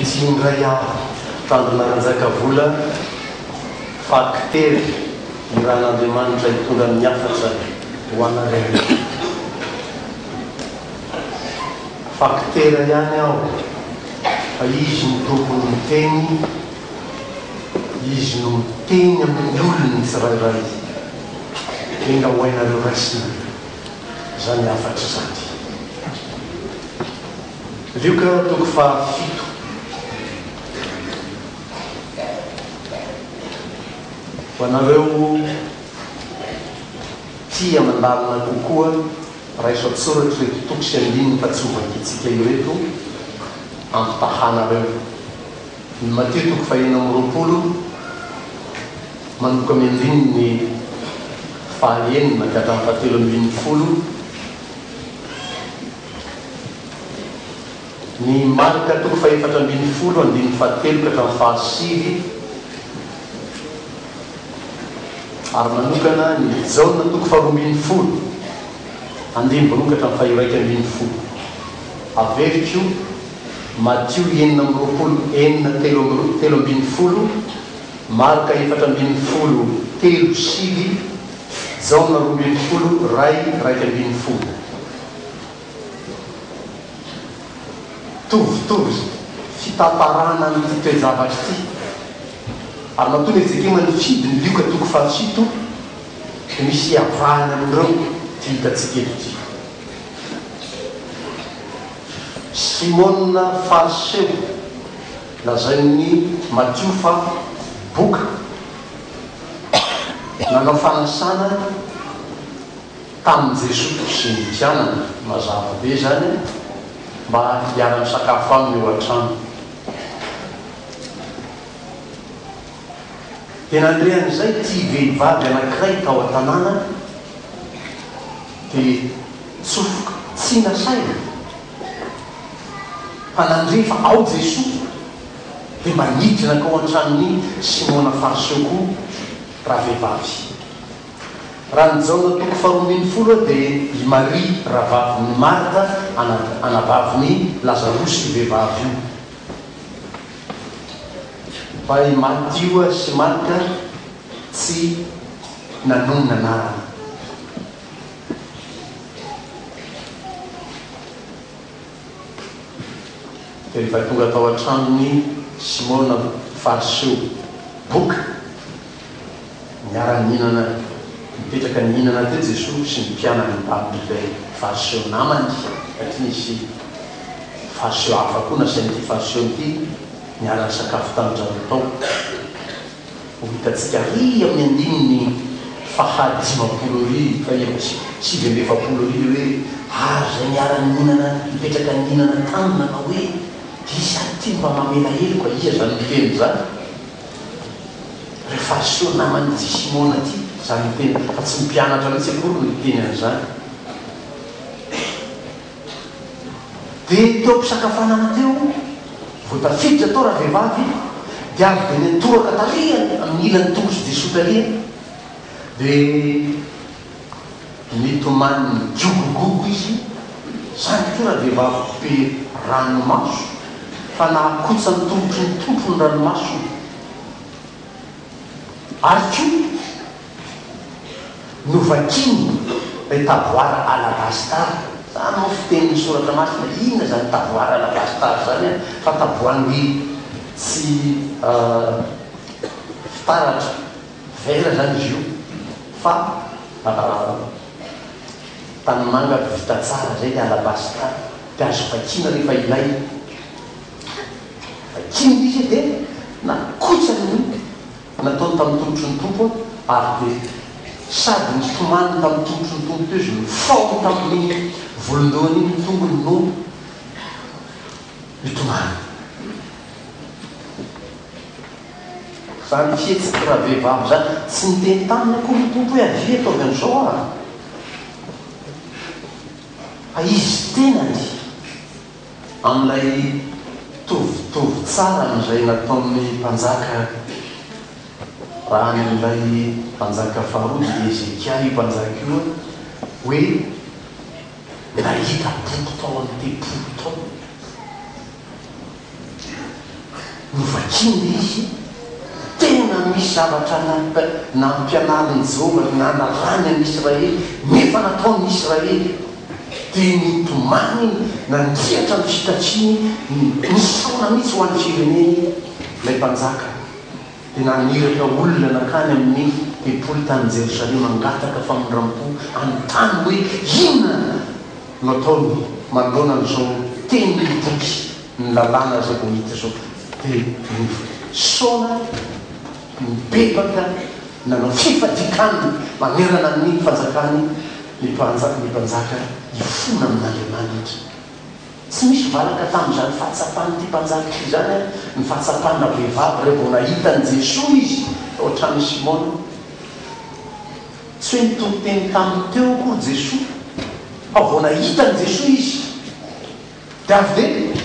indray aho tandonanjaka vola faktery ny ran'andriamanitra hitonga amin'ny afatra ho anareny faktera ihany aho fa izy ny tompony miteny izy no miteny amin'ny olony tsirairay enga ho hainareo raisina zany afatra zany lioka toko fahafito ho anareo tia mandalina kokoa raiso atsoratra reto toko sy andininy fa tsy hovankitsika ireto ampitahanareo ny matio toko fahina am'roapolo manomboka amy andininy fahaenina ka hatramin'ny fahatelo ambin'ny folo ny marika toko faefatra ambin'ny folo andininy fahatelo ka hatramin'ny fahasivy ary manokana ny jaona toko faharoambin'ny folo andiny voaloha ka hatramin'ny fahiraika ambin'ny folo averiko matio enina am'roapolo enina telo ambin'ny folo marika efatra ambin'ny folo telo sivy jaona roa ambin'ny folo raika ambin'ny folo tovitovy fitaparana nyty toezavatry ty ary matony ezekema ny fidy ny lioka toko fahafito de misy avahany amindreo ty hitatsika eto ty simona farseo lazay ny matio fa boka nanao fanasana tamin'ny jesosy sy ny mpianana mazava be zany mba hiara-ny sakafo aminy eo an-trano tena andrean'izay ty vehivavy anakiray tao an-tanàna de tsofoka tsy nasaina fa nandrefa ao jesosy de manidrina ka ao an-tranony simona farseo koa raha vehivavy raha ny jaona toko faharoambin'ny folo de i maria rahavaviny marta anavaviny lazarosy vehivavy io fa i matio sy marka tsy nanony ny anarana de rehefa tonga tao an-tranony simona farseo boka miara-ninana mipetraka ny hinana teo jesosy sy ny mpianany babylay farseo namany satria nisy farseo hafa koa nasain'ity farseo ty miara-ny sakafo tamin'izaro tao ho hitatsika ry amin'ny andininy fahadimapolo ry fa sivy amby efapolo ry hoe zay miara-ny hinana mipetraka ny hinana tanina na hoe disany ty mba mamela heloka ia zany miteny zany rehefa farseo namany ty simona ty zany miteny fa tsy mpianatra mitsy akory ny teny an'izany de teo ampisakafanana teo voatafiditra atao raha vehivavy de avy de nitoraka tariany amin'ny ilany tongotry jesosy tariany de nitomany gogogogo izy zany to raha vehivavy be ranomaso fa nahakotsa ny tombotry ny tompony ranomaso ary ko novakiny le tavoara alabastar zany ao fitenin'ny soratra masina inona zany tavoara alabastar zany fa tavoan'ny tsy fitaratra vera zany izy io fa tanymanga vita tsara zay le alabastar de azo vakina rehefa ilay vakiny izy de nakotsany nataony tamin'ny tombotry ny tompo ary de sady ny tomany tamin'ny tombotry ny tompo teo izy ny faony tamin'ny volondohany iny ny tombony no mitomany zany fihetsiky raha vehivavy zany tsy miteny taminy akory ny tompo hoe avy ataovy am'izao a fa izy tenany amin'ilay tovitovy tsara am'izay nataon'ny mpanjaka raha n'ilay mpanjaka faharoa de Ezekia io mpanjaka io hoe nahita boky tao amin'ny tepolo tao novakiny izy tena misy zavatra nampianariny Jehova nanarany any Israely nefa nataony Israely dia nitomany nandriatra ny fitatriny nisaona mihitsy ho an'ny fireneny ilay mpanjaka dia naniraka olona nakany amin'ny mpolo tany Jerosalema angataka famondram-po anontany hoe inona no ataony manoloana n'izao teny boky ny lalàna zay vao hita zao dia nisaona mibebaka nanao fifadikany manerana ny fanjakany ny mpanjaka ifona amin'Andriamanitra. Tsy misy valaka tamin'izany fahatsapany ty mpanjaka ty zany ny fahatsapana vehivavy rehefa vao nahitany Jesoa izy ohatran'ny Simona. Tsy hoe nitony-teny taminy teo koa Jesoa fa vao nahitany Jesoa izy dia avy dia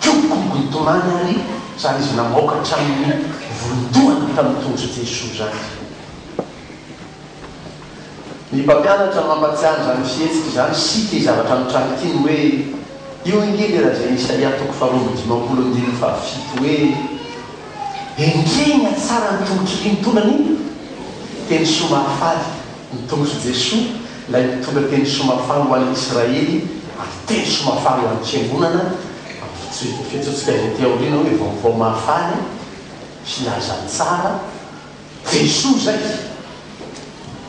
kiokokoky nitomany ary zany izy namoaka hatramin'ny volondohany tamin'ny tondro Jesoa zany. Ny mpampianatra mampatsiahy zany fihetsika zany sika zavatra mitrangitiny hoe io ingely raha zay Isaia toko faharoa dimampolo andimy fahafito hoe engeny atsara ny tongotry rintonany teny somafaly ny tongotry Jesoa ilay mitonga teny somafaly ho an'ny Israely ary teny somafaly ho an'ny fiangonana fiatsotsika izay ty aoriana hoe vaovao mahafaly filazany tsara Jesoa zay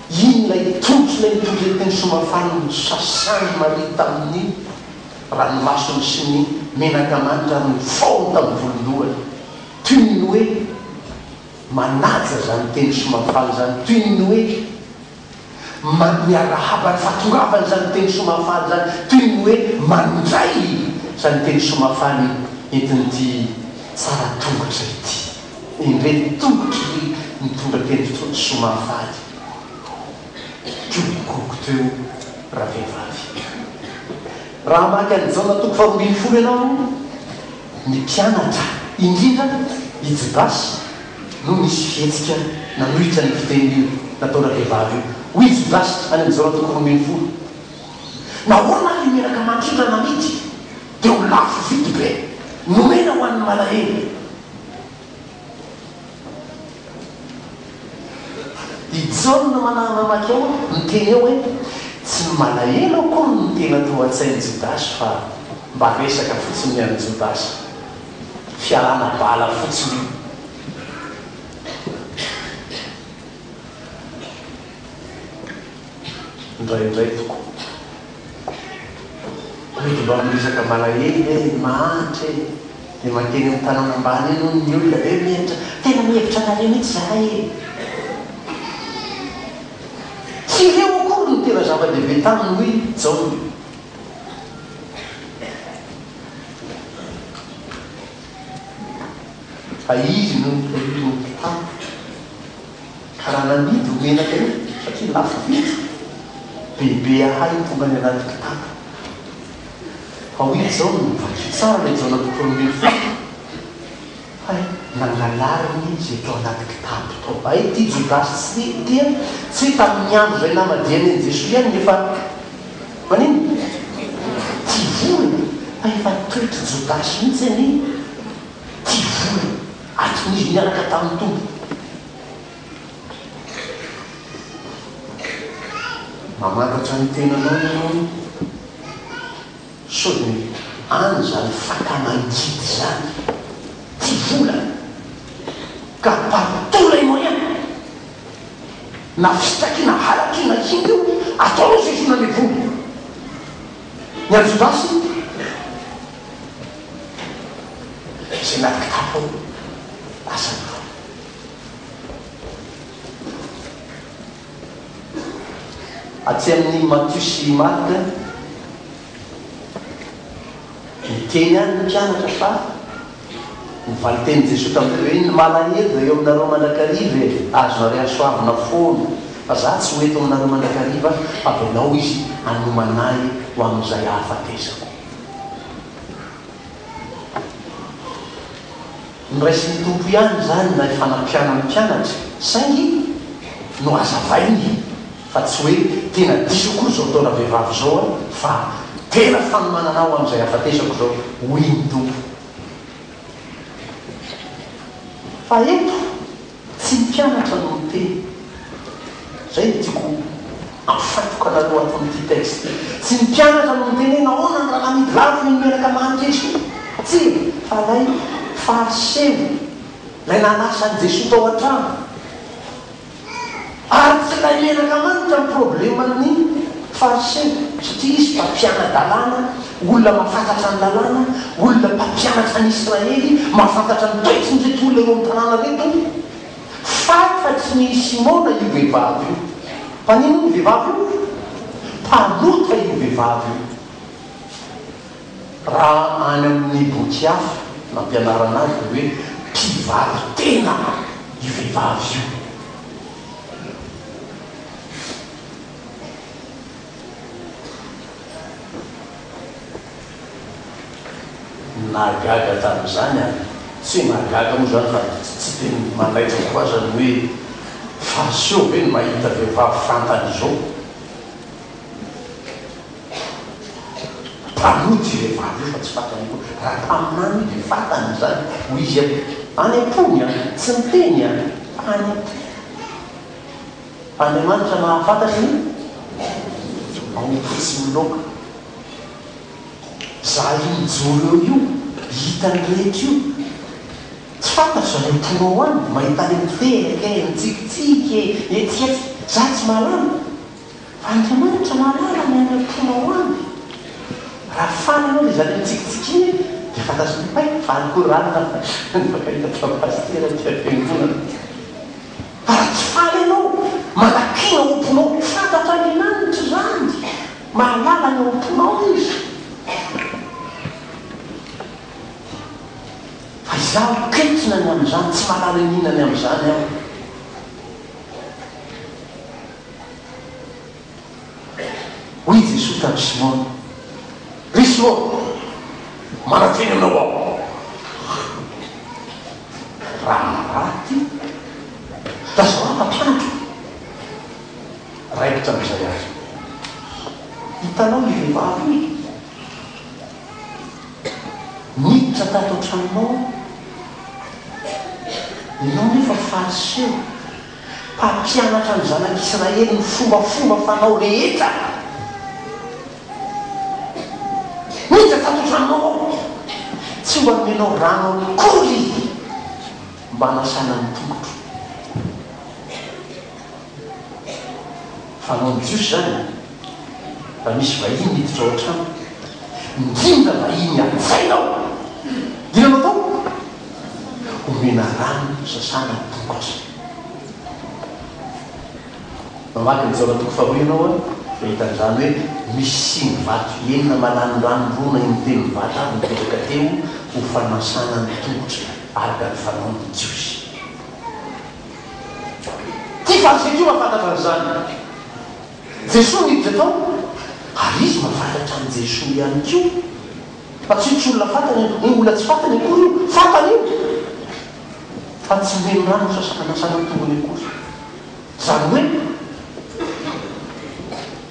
iny lay tongotry lay mitondra teny somafaly no sasany Maria tamin'ny ranomasony sy ny menaka manitra ary ny faony tamin'ny volondohany toy ny hoe manaja zany teny somafaly zany toy ny hoe miarahabany fahatongavany zany teny somafaly zany toy ny hoe mandray zany teny somafaly entin'ity tsara tongotra ity indreny tongotry mitondra teny somafaly kikoko teo raha vehivavy. Raha maky an'izao toko faharoambin'ny folo ianao ny mpianatra indrindra i Jodasy no misy fihetsika nanohitra ny fiteny nataona vehivavy io hoy Jodasy any amin'izao toko faharoambin'ny folo nahoana ny menaka mantrindra namity dia ho lafo vity be nomena ho an'ny malahelo. I John mamaky ao miteny eo hoe tsy ny malahelo koa no tena to an-tsainy Jodasy fa mba resaka fotsiny any Jodasy fialana bala fotsiny indraindray toko mety mba miresaka malahelo mahantra dia makeny amin'ny tanàna ambany eny ny olona hoe mihevitra tena mihevitra anareo mihitsy zahay tsy ireo akory no tena zava-dehibe taminy hoe zao fa izy no tampo karaha namidy homenaka io satria lafo vity bebe ahay tonga ny anaty kitapo fa hoy zao novaky tsara lay zao natokorombiny folo fa nangalariny zay tao anaty kitapo tao ay ty Jodasy tsy tia tsy tamin'ny andro zay namadiany any Jesoa ihany nefa manino ty volony fa efa toetry Jodasy mihitsy any ty volony atonizy miaraka tamin'ny tompo mamantatra ny tenanao ianao so ny any zany fakamangidy zany ty volany ka partola i moyen na fitaky na halaky na iny io ataonao zay fona le voly ny any Jodasy zay naty kitapo asany atsy amin'ny Matthieu sy Marc miteny any ny mpianatra fa nivaly teny Jesoa tamin'ireo hoe iny malahelo eo aminareo mandrakariva azonareo asoavina fono fa za tsy hoeto aminareo mandrakariva avy anao izy anomanay ho amin'izay hahafatezako. Niraisy ny tompo ihany zany na fanampiana ny mpianatra saingy no azavainy fa tsy hoe tena diso koa zao taona vehivavy zao fa tena fanomananao amin'izay hafatesako zao hoy ny tompo. fa eto tsy mpianatra no miteny zay tiako ampifatoka anareo ato amin'ity texte tsy mpianatra no miteny nahoana ny raha namidy lafo ny menaka manitretra tsy fa lay fahaseho lay nanasan' Jesosy tao an-trano ary tsy lay menaka manitra ny problemany fahaseho satria izy mpampiana-dalàna olona mahafantatra ny lalàna olona mpampianatra ny Israely mahafantatra ny toetry nreto olona eo amin'ny tanàna reto fa tsy misy Simona io vehivavy io mpanino io vehivavy io mpanota io vehivavy io raha any amin'ny boky hafa nampianarana azy hoe mpivary tena io vehivavy io nahagaga tamin'izany any tsy nahagaga moa zany fa tsy teny mandaitra koa zany hoe fahaseho ve ny mahita vehivavy fantany zao mpanoty vehivavy io fa tsy fantany koa raha taminany de fantany zany ho izy any am-pony any tsy miteny any any Andriamanitra mahafantatry ny mahopotsy miloka za io mijoro eo io hitany rehetra io tsy fantatry zany mponao any mahita le miteraka mitsikitsiky etiety za tsy mahalala fa Andriamanitra mahalala ny any am-ponao any raha fany anao le zany mitsikitsiky iny de fantatry ny pai fany koa rana fakahita tapastera tiafiangonana raha tsy faly anao manakina ao am-ponao fantatra Andriamanitra zany mahalala ny ao am-ponao izy fa izaho ketrina ny amin'izany tsy mahalala ninany amin'izany aho hoy Jesosy tamin'ny Simona ry Simona manateny aminao ao raha raty tazao mpampianatra raikitra amin'izay azy hitanao ny vehivavy miditra tato an-tranonao ianao nefa fahaseho mpampianatra ny zanak'Israely ny fombafomba fanao rehetra miditra tato an-tranonao tsy mba menao rano akory mba nasana ny tongotro fanao ny Jiosy zany raha misy vahiny miditra ao an-trano indrindra vahiny azainao dinanao tao omena rano sasana ny tongotra mamaky ny jaona toko faharoa ianao a fa hitan'izany hoe misy siny vato enina malano ranorona inteny vato avy mipetraka teo ho fanasana ny tongotra araka ny fanao ny Jiosy ty fariseo io mahafantatra an'izany Jesosy miditra tao ary izy mahafantatra an' Jesosy ihany koa fa tsy tsy olona fantany ny olona tsy fantany akory io fantany io fa tsy meno rano nasana ny tongony akory zany hoe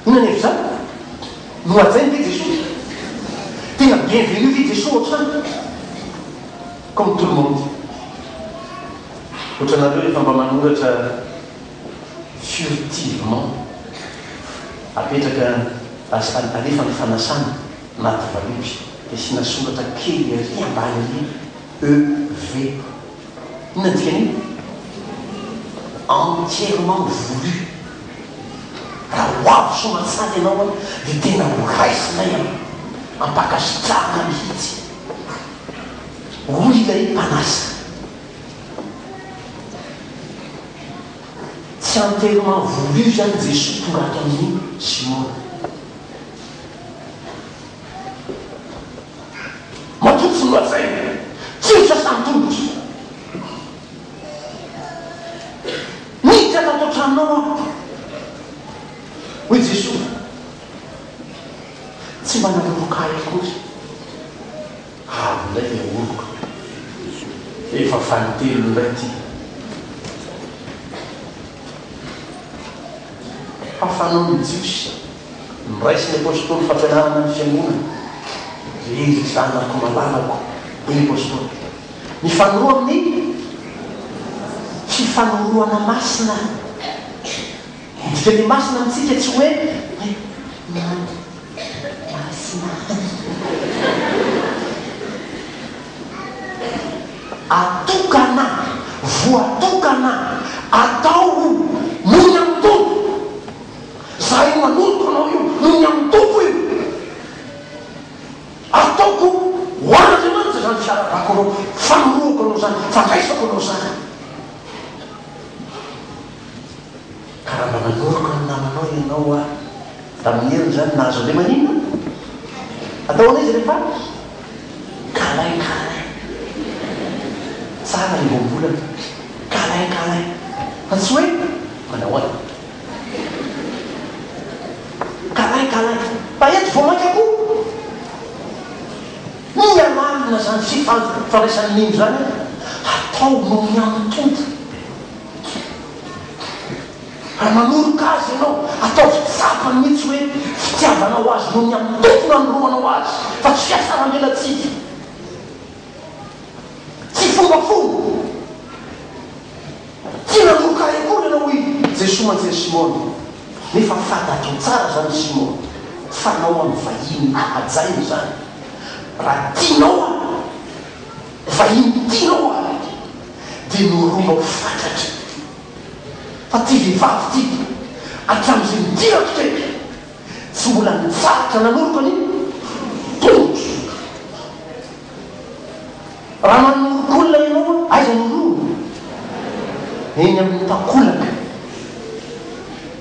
inany evy zany no ajainy ve Jesosy tena bienvenu ve Jesosy ohatrany comme tout le monde ohatranareo rehefa mba manoratra furtivement apetraka alefa ny fanasana naty valoby de sy nasoratra kely ry ambany ry EV inona dikany entièrement voulu raha hoavy somatsady ianao de tena horaisinay ampakasitrahana mihitsy hoy ilay mpanasa tsy entièrement voulu zany Jesosy tonga ato amin'ny Simona matotsy no azay tsy sasany tongotra miditra tato an-tranonao aho hoy Jesosy tsy mba nanoroka akory avy ndray le oroka efa fanitelo ndray ty hafanao ny Jiosy niraisy ny apôstôly fampianarana ny fiangonana izy zanako malalako hoy ny apôstôly ny fanoroa amin'ny fifanoroana masina. Dika ny masina amitsika tsy hoe masina atokana voatokana atao nony amin'ny tompo. Za io manoloko anao io nony amin'ny tompo io ataoko ho an'Andriamanitra zany fiarabako anao, fanoroko anao zany, fandraisako anao zany. Karaha mba manoroko amin'ny namanao ianao a da miheriny zany nahazo an'le maninona atao an'izy rehefa kalain-kalay tsara le voambolana kalain-kalay fa tsy hoe manao azy kalain-kalay fa eto vao maika koa mialamina zany fifandraisan'ny nino zany atao nony amin'ny tompo. Raha manoroka azy ianao atao fitsapany mihitsy hoe fitiavanao azy nony amin'ny tompo nanoroanao azy fa tsy fiasaram-belatsika tsy fombafomba tsy nanoroka akory ianao hoe Jesosy manjery Simona nefa fantatro tsara zany Simona fanao amin'ny vahiny ajainy zany. Raha tianao a vahiny tianao a dia noroanao fantatry fa ty vehivavy ty atram'izay midirako teky tsy mbola nitsaratra nanoroko any tongotro. Raha manoroko olona ianao aiza norona eny amin'ny takolaka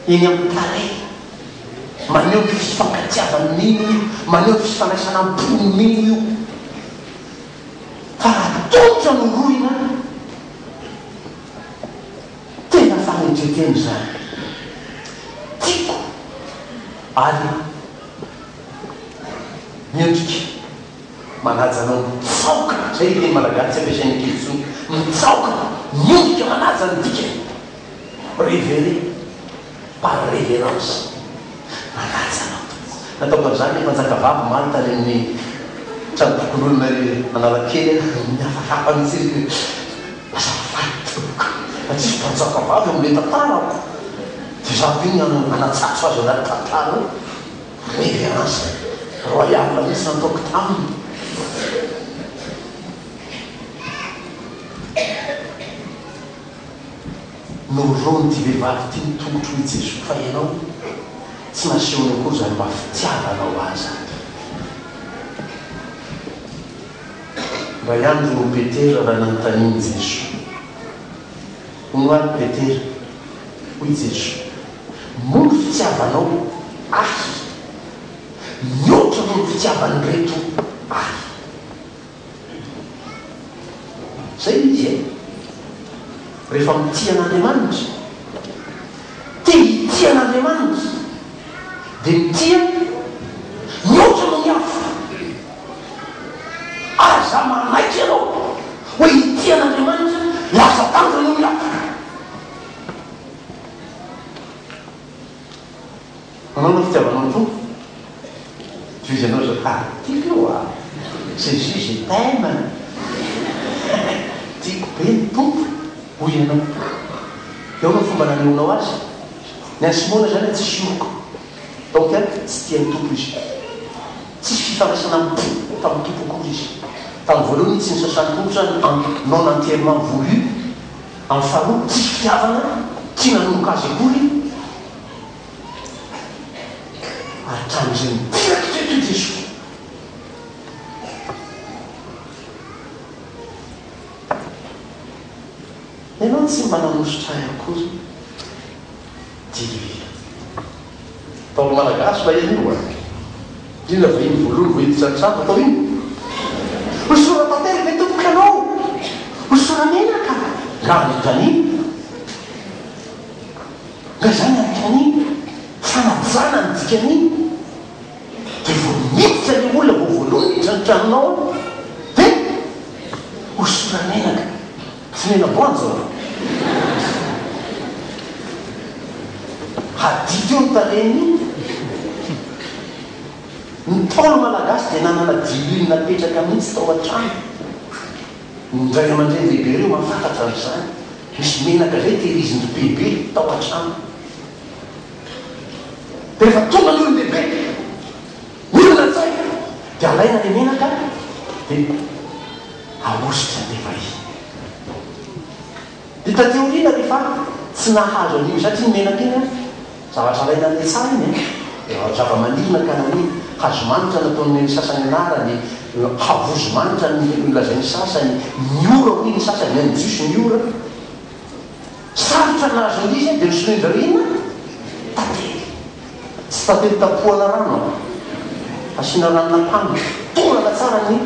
eny amin'ny tare maneho ny fifankatiavan'n'ino io maneho ny fifandraisana ampon'n'ino io fa raha tongotro noroina tena fanendreteny zany tiako ary miendriky manaja anao mitsaoka zay teny malagasy ampiasainy kely mitsaoka miendrika manaja ny dika révéré par révérence manaja anao nataoko an'izany manjakavavy malita any amin'ny trano tokololona manalakely miafakafa mitsy fa tsisy mpanjakavavy am'le tantarako dia zaho iny anatsatso azy anaty tantara révérence royale misy nataoko taminy. Norony ty vehivavy ty mitongotro hoe Jesosy fa ianao tsy nasehony akory zany mba fitiavanao azy. Mba ihany ro Petera raha nanontaniany Jesosy hono any Petera hoy Jesosy mono fitiavanao ahy mihoatra mono fitiavany reto ahy. Zay izy e rehefa mitia an'Andriamanitra tia hitia an'Andriamanitra dia mitia mihoatra no miafa. Aza manaiky ianao hoe hitia an'Andriamanitra lasa tanjona no miafa. Manao no fitiavanao ny tompo tsy izy anao zao tiako io a Jésus je t'aime tiako be ny tompo hoy ianao. Eo no fomba nanehoanao azy ny any Simona zany tsy sioko donc tsy tia ny tompo izy tsisy fifandraisana amin'ny tompo tamin'ny tompo akory izy. Tamin'ny voalohany tsy nisasan'ny tompo zany non entièrement voulu amin'ny faharoa tsisy fitiavana tsy nanoroko azy akory ary tram'izay midiraky teto Jesosy. Ianao tsy mba nanositra ahy akory divila taolo malagasy mba ianio a indrindra vahiny voalohany vahiny tsatrano atao iny hosora tantely ve tomboka anao hosora menaka nga anotaniny nga zany anotaniny fanajana ny dikaniny dia vo miditra le olona vo voalohany tranotranonao dia hosora menaka tsy mena-boanjao hadity io ny tareny ny taolo malagasy dia nanana diliny napetraka mihitsy tao an-trano. Ndray aman-dreny lehibe reo mahafantatra an'izany misy menaka zay tehiriziny bebe tao an-trano. Dia rehefa tonga ny olon-dehibe milona tsay dia alaina le menaka dia ahositra ny defa dia tateoriana rehefa tsy nahazo an'io satria ny menaka iny zavatra alaina an'le tsara iny dia zava-manirina ka nany hazo manitra nataon'ny sasany anarany havozo manitra nlazain'ny sasany miora hoy ny sasany anjosy miora sarotra nahazo an'izy dia nosolendrarina tately tsy tately tapoana rano asiana ranonapambo tonana tsara ny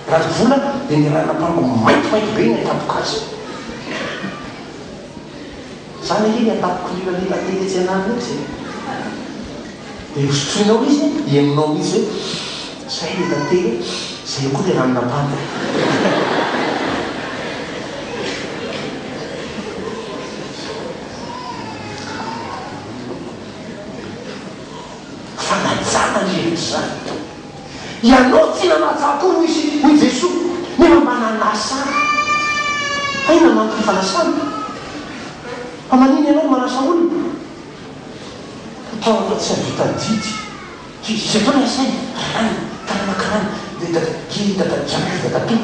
ranovola dia ny ranonapambo maitimaity be ny atapokazy zany iny atapoko lilalila teletsy anany etsy dia hosotroinao izy ieminao mihitsy hoe zay le tately zay koa le ranonapambo fanajana ny hevitra zany ianao tsy nanatsakory misy hoy Jesosy nefa mananasa aina manto ny fanasana fa maniny ianao manasa olona atao tsy avita didy zay tao miasainy karanakarana dadakidatadjamdadato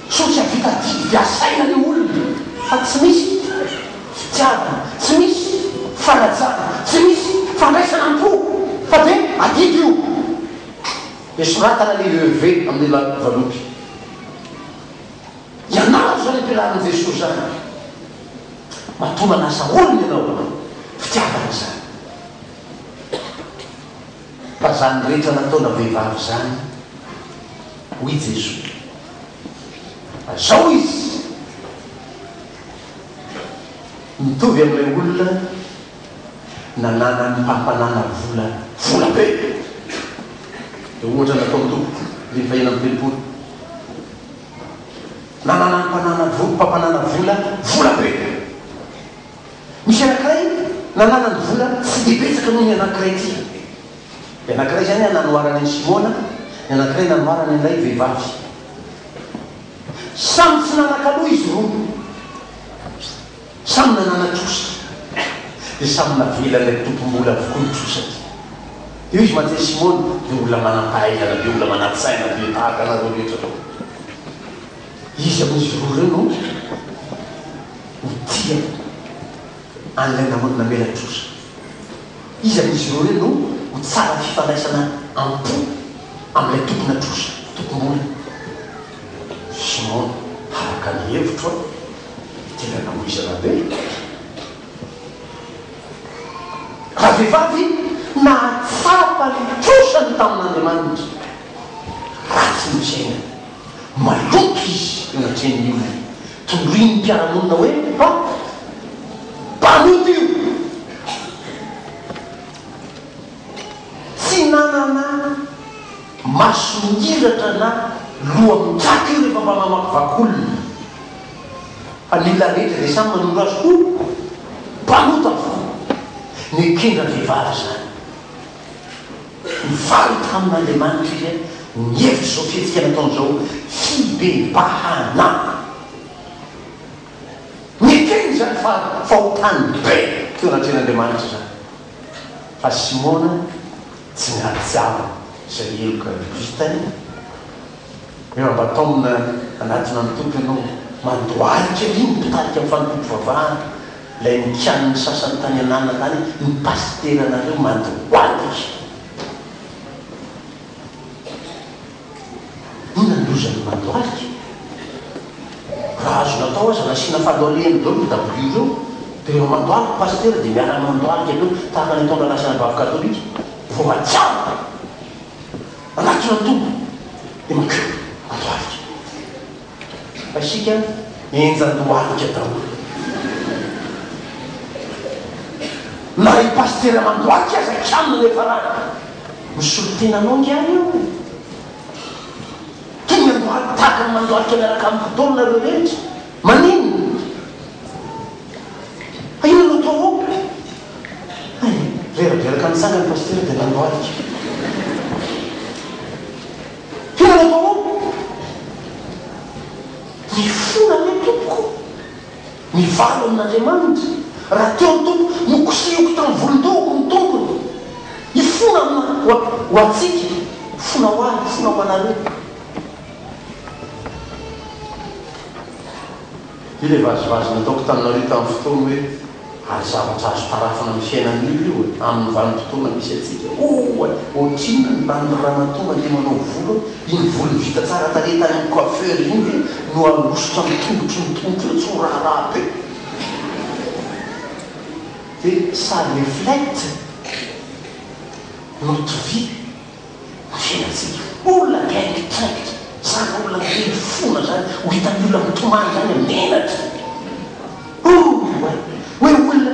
so tsy avita didy dia asaina le olona fa tsy misy fitiavana tsy misy fanajana tsy misy fandraisana ampo fa dia adidy io dia soratana le EV amin'ny valopy ianao zany ampialarin'i Jesosy zany mahatonga nasa olona ianao fitiavana zany fa zany rehetra nataona vehivavy zany hoy Jesosy zao izy mitovy amin'ilay olona nanana ny mpampanana vola be dia ohatra natao mitompo le fahina amin'ny telopolo nanana ny mpampanana vola be misy anankiray nanana ny vola tsy dibetsaka noho ny anankiray ty dia anankiray zany nanoarany any Simona ny anankiray nanoarany an'ilay vehivavy samy tsy nanakaloha izy roa samy nanana trosa dia samy navelan'ilay tompom-bola avokoa ny trosany io izy mantsy Simona dia olona manam-pahaizana be olona manatsaina be tahaka anareo rehetra reo izy amin'izy roa reo no tia an'ilay namela trosa izy amin'izy roa reo no ho tsara fifandraisana ampo amin'ilay tompona trosa tompom-bola Simona haraka ny hevitro tena namoizana be raha vehivavy nahatsapa ny trosany tamin'Andriamanitra ratsy misaina maloto izy eo anatreny olona tondroiny mpiaramonina hoe mpanoto io tsy nanana maso mihiratra na loha mitraka io rehefa mba mamakivakolona fa nila rehetra dia samy manoro azy koa mpanoto avokoa ny kendra vehivavy zany mivaly tamin'Andriamanitra izy mihevitra zao fihetsika nataon'izao fibebahana mikeny zany fahotany be teo anatren'Andriamanitra zany fa Simona tsy mihatsiava zay eloka vitany rehefa mba taomina anatina amin'ny tompo ianao mandoalika iny mpitarika amin'ny fanompom-pivavahana lay mikianiny sasany tany anana tany ny pasiteranareo mandoalika inandrozany mandoalika raha azo natao aza nasiana faloalehany dao ny W reo dia rehefa mandoalika pastera dia miara mandoalika reo tahaka ny ataona lasana vavy katolika vo matsiava anatona tompo dia makeo mandoalika fa isika enjandoalika daholo na i pastera mandoalika aza kamina rehefa raha misolo tenanao ngiany io tonga mandoalika tahaka ny mandoalika miaraka amin'ny fotoana nareo rehetra manino ino no atao ao reraberaka mitsanga ny pastera dia mandoalika ino no atao ao ny fona le tompoko mivalo amin'andriamanitra raha teo tompo nokosehoko tamin'ny volondohako ny tompony ifona ho atsika fona ho ahy fona ho anareo i le vazivazy nataoko taminareo tamin'ny fotoana hoe ary zavatra azo tarafina amin'ny fiainan'olo io amin'ny vanim-potoana misy atsika ohatrina ny banyranatonga le manao volo iny volo vita tsara taretany amin'ny coiffeur iny hoe no alosotra mitongotry ny tompony tsy ho raharaha be dia ça reflète notre vie ny fiainatsika olona gaingitraingitra zany olona kely fona zany ho hitan'ny olona mitomany zany amenatra hoe olona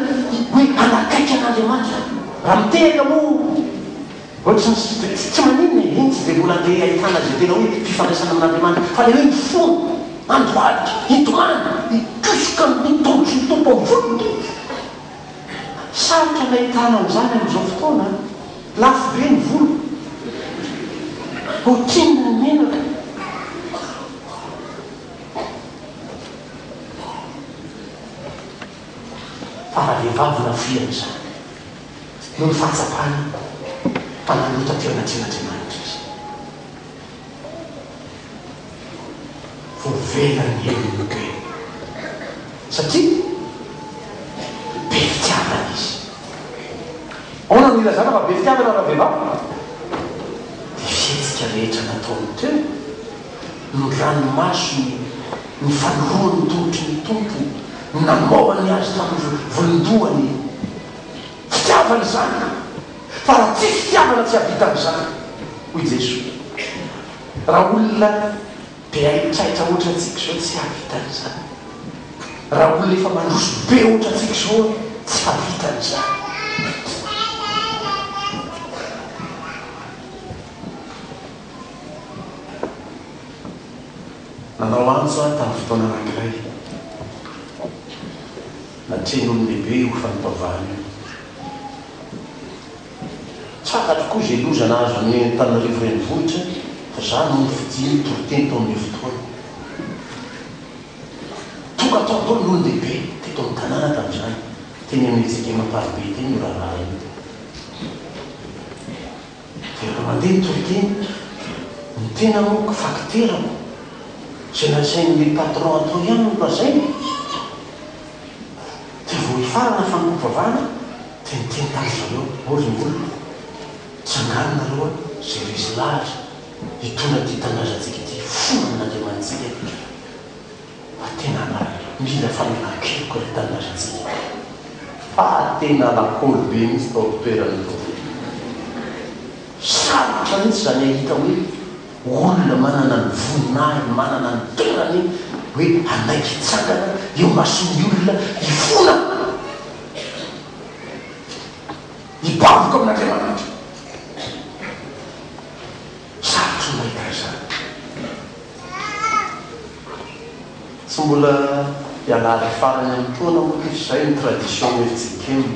hoe anakaiky an'andriamanitra raha mitehaka moa ohatrany tsy maninona eny tsy dia mbola andeha ahitana zay tena hoe fifandraisana amin'andriamanitra fa le hoe mifona androalika hitomany hikosoka mitongotry ny tompo amin'ny volony sarotra nahitana an'izany amin'izao fotoana lafo be ny volo ohatrinona ny menaka fa raha vehivavy nafiana zany no ny fahatsapana mpananota teo anatin'andriamanitra izy vovelany helony be satria be fitiavana izy aona no ilazana fa be fitiavana raha vehivavy dia fietsika rehetra nataony teo no ranomasony ny fanoroany tongotry ny tompo namoany azy tamin'ny volondohany fitiavana zany fa raha tsy fitiavana tsy havitan'izany hoy Jesoa raha olona be aitraitra ohatra antsika zao tsy havitan'izany raha olona efa mandroso be ohatra antsika zao tsy havitan'izany nanao antso aho tamin'ny fotoana anankiray natreny olo lehibe ho fanimpavany tsaka tokoa zay lozana azo ny Antananarivo renivohitra fa za no nifidiny toroteny tao amin'ny fotoana tonga atao tao olo lehibe teto amin'ny tanàna tamin'izany teny amin'izay mamparobe teny no raharaha iny dia raha mandeha ny toroteny ny tena moko fakiterako zay nasain'le patron atao ihany no lazainy dia vo hifarana fankopavana dia niteny tamin'izareo oryngolo tsanganina aloha zay resy lahatra hitona ty tanàzantsika ty fona amin'andriamanitsika fa tena mila famelan-keloko le tanàzantsika fa tena lakôly be mihitsy tao toerana tao sarotra mihitsy zany ahita hoe olona manana ny voninahiny manana ny toerany hoe anaiky hitsangana eo mason'ny olona hifona hibavoka amin'andriamanitra sarotra mahita zany tsy mbola hialala farany amin'ny toana moa zay ny tradition mefitsikemy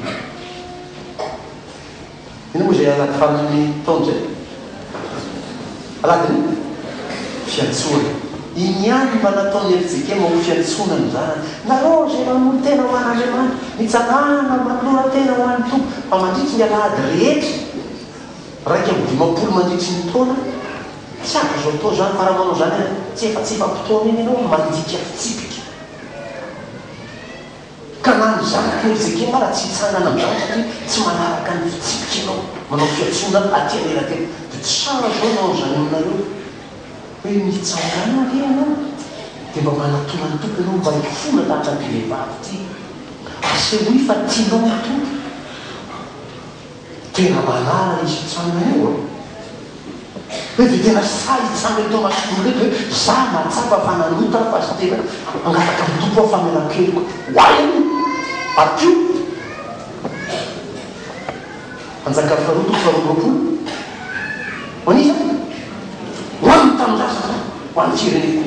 ino moa zay alady farany amin'ny taona zay aladiny fiantsona iny ihany mba nataony eritsikema ho fiantsonany zany nareo zay mamono tena ho an'andriamanitra mitsangana manolona tena ho an'ny tompo fa mandritry ny alady rehetra raika amin'ny dimapolo mandritry ny taona tsy ako zao atao zany fa raha manao zany tsy efa-fotoana iny ianao mandika fitsipika ka nany zanaka eritsikema raha tsy hitsangana amin'izany satria tsy manaraka ny fitsipika ianao manao fiantsona aty aneratena dia tsy sara zao nao zany aminareo hoe mitsangana le ianao dia mba manatona ny tompo ianao mba hifona lahatra ny vehivavy ty asehoy fa tianao ny tompo tena manara izy hitsangana io hoe dia tena sa hitsangana tao mason'olo eto hoe za matsapa fa nanota fa sy tena angataka ny tompo aho famelan-keloko hoainy atio anjaka faroto faroapolo manisa hoaniny tamin'rasa ho an'ny fireneko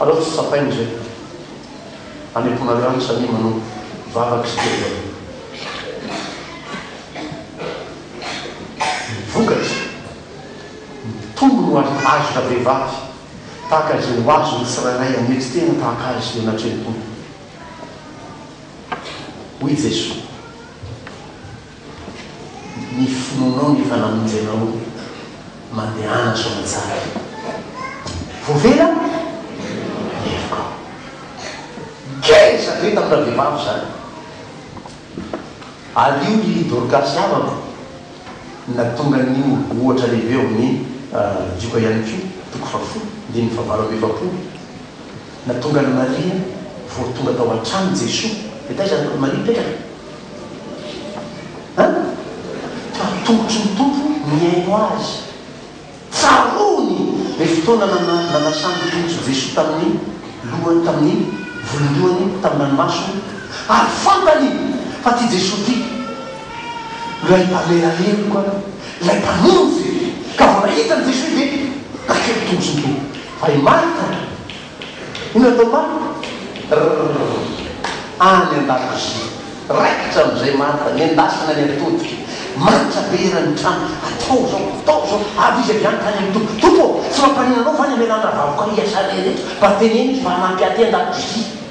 aleo tsy sapainy zay aneponareo any sany manao vavaky sy teo vokatry tombo no azo na vehivavy tahaka azy no azo ny tsirairay amety tena tahaka azy eo anatreny tombo hoy Jesoa ny finoanao ny fanamonjenao mandehana somatsara vovela evoka keza ve tamina vehivavy zany alio i Dorcas avako na tonga n'io ohatra lehibe eo amin'ny dioka ihany ko toko fafolo ndiny favalo amby efapolo na tonga ny Maria vo tonga tao an-trano Jesoa de taizany Maria petraka tongotry ny tompo miaino azy tsarony le fotoana nanasany tongotry Jesoa tamin'ny lohany tamin'ny volondohany tamin'ny ranomasony ary fantany fa ty Jesoa ty lay mpameralelo koa lay mpamonjy ka vo nahitany Jesoa ve nakely tongotry ny tompo fa i Marta ino atao Marta any an-dakozy raikitra am'izay Marta ny endasina ny atodiky manitra be erany trano atao zao avy izy avy any tany amin'ny tompo tompo tsy mampanina fa ny amelana vavoko iasa rehetra mba teneny fa mampiaty an-dakozy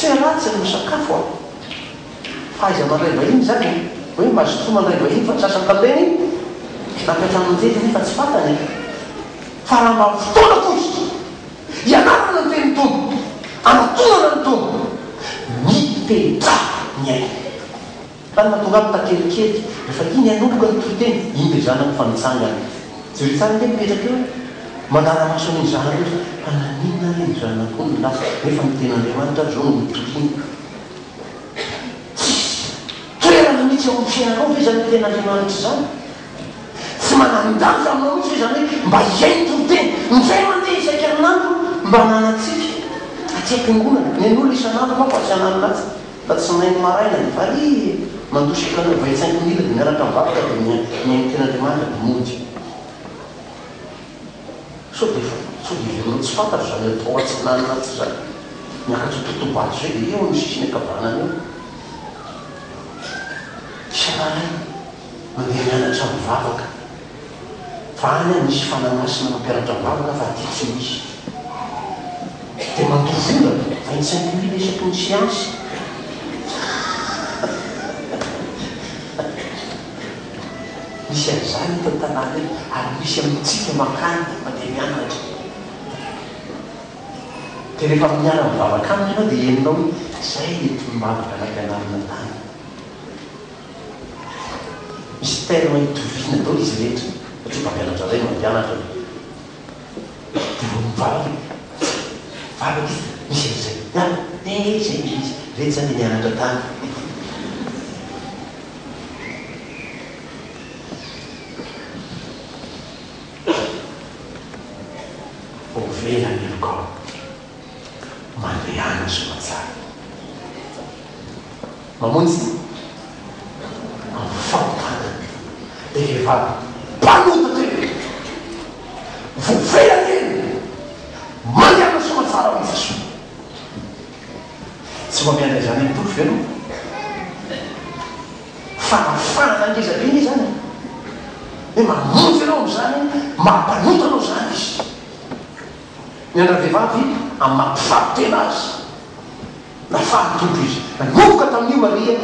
tsy ratsy ny sakafo faiza mandray vahiny zany hoe mazotoa mandray vahiny fa tsy sasany tamireny nampiatramonjely nefa tsy fantany fa raha mba fotoana kozy ianarana ny teny tompo anatonana ny tompo mipetra ny ainy tany mahatonga amin'ny takelikely rehefa iny anomboka ny toiteny iny le zanany fanitsangany jery tsara nge mipetraka eo manara-maso ny zanany rehefa fa nanina reny zanako ny lasa nefa ny ten'Andriamanitra zao no mitoriny toerana mihitsy ao amin'ny fiainanao ve zany ten'Andriamanitra zany tsy mananindanja aminao mihitsy ve zany hoe mba iainy toriteny ndray mandeha isaiky amin'andro mba nanatsika aty am-piangonana ny an'olo isan'andro mako asianany latsy fa tsy mainy maraina de fa ry mandosika anao vaitsainko mila de miaraka mivavaka de miainy ten'Andriamanitra de mody so de veronao tsy fantatro zany atao atsinanina tsy zany miakatry totobato zay de eo no sisiny akavanany eo isan'aray mandeha mianatra mivavaka fa any a misy fananasina mampianatra mivavaka fa ty tsy misy de mandovola 25 000 isaky ny siansy misy an'izany tao tanàna io ary misy amintsika makany mandeha mianatra de rehefa miara mivavaka aminy ianao de eninao zay etomivavaka nampianarina tany misy tellement hitovina dao izy rehetra satria mampianatra zay mampianatra de vo mivavaka vavaka izy misy an'izay zay izy rehetra zany mianatra tany ovelany ilokao mandehana somatsara mamonjy am'fampana de vehivavy mpanota teny vovelany eny mandehana somatsara ho Jesoa tsy mamiana zany mitofy veno fanafana angezabe izy zany hoe mamonjy anao am'zany mampanota anao zany izy miandra vehivavy amin'ny mampifapitena azy nafaly tompo izy nanomboka tamin'io Maria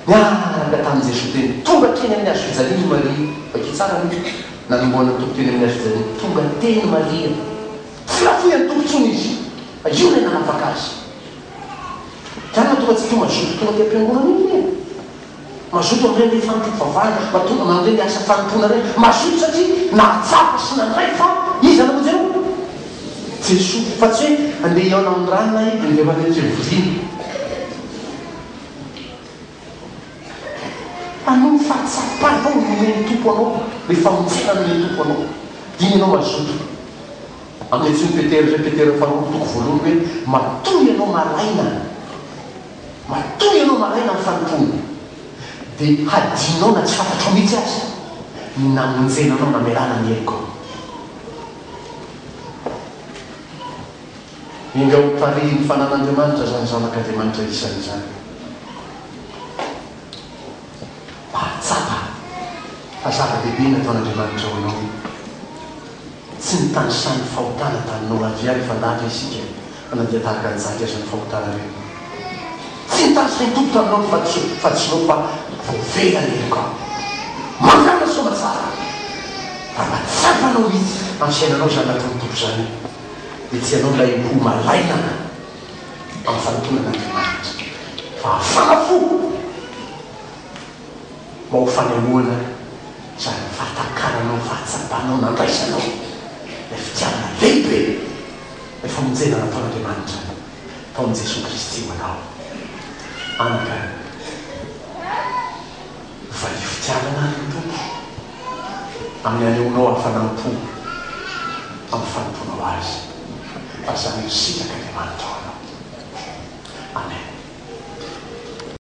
miaraka tamin'ny Jesoa teny tonga teny amin'ny azo fijaliny Maria vaky tsara mihitsy nanomboana tompo teny amin'ny azo fijaliny tonga teny Maria tsy lafoy any tompontsony izy fa io le nanafaka azy zany mahatonga tsy to mazoto tonga ty am-piangonana iny reny mazoto am'ireny le fanotiko vavana man'ireny le asa fanompona reny mazoto satria nahatsapa sy nandray fa izy anamonjy anao Jesoa fa tsy hoe andeha iaona amin'ny ranona i de ndevanetra voliny anao fahatsapana ao nomeny tompo anao le famonjena nomeny tompo anao diny anao mazoto amin'ny tsy petera faharoa toko voalohany hoe matoy anao malaina amin'ny fanompona de hadinao na tsy fantatro mihitsy azy namonjena anao namelana ny heliko inga pari ny fanan'Andriamanitra zany zanak'Andriamanitra isan'izany fa zava-dehibe nataon'andriamanitra ho anao tsy nitany sany fahotana taninao aviary fa ndahatra isika manandia tarika ny zaka azany fahotana reny tsy nitany sany tompo taminao fatsinao fa voavela leloka mangana soma tsara raha matsapanao izy am'fiainanao zany natony tompo zany dia tsy anao lay ho malainana amin'ny fanotonan'andriamanitra fa afanafo ma ho fanemoana zany fatakaranao fahatsapanao nandraisanao lay fitiavana lehibe lay famonjena nataon'andriamanitra taon' Jesosy Kristy manao anaka fa io fitiavana ny tompo amin'ny aneonao hafanampo amin'ny fanomponao azy fa zany misitaka andriamanitra ho anao amen.